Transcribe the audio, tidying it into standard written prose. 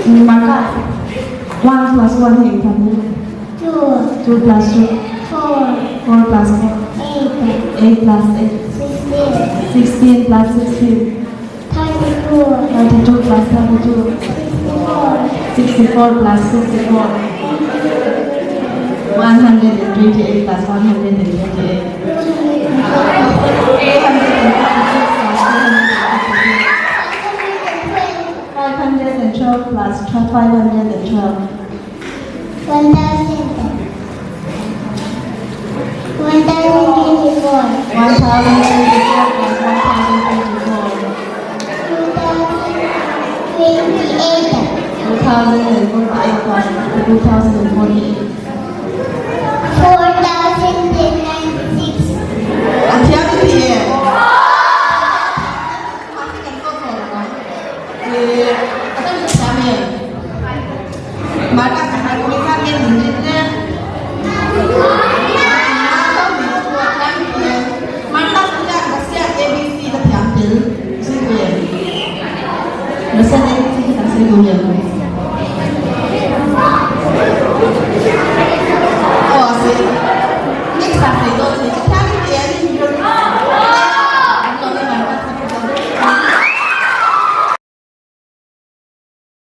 Maka 1 plus 1 है इतना 2 plus 2 4 plus 4 8 plus 8 16 plus 16 32 plus 32 64 plus 64 128 plus 128 512 plus 512 1024 1024 plus 1024 2048 plus 2048 4096 Hati-hati ya. Kita bisa ya. Maka sangat kuliah yang menjadinya. Maka sudah kasih ABC terdiambil. Siapa ya? Masa ABC kita sering ya. Oh sih. Ini kita sih.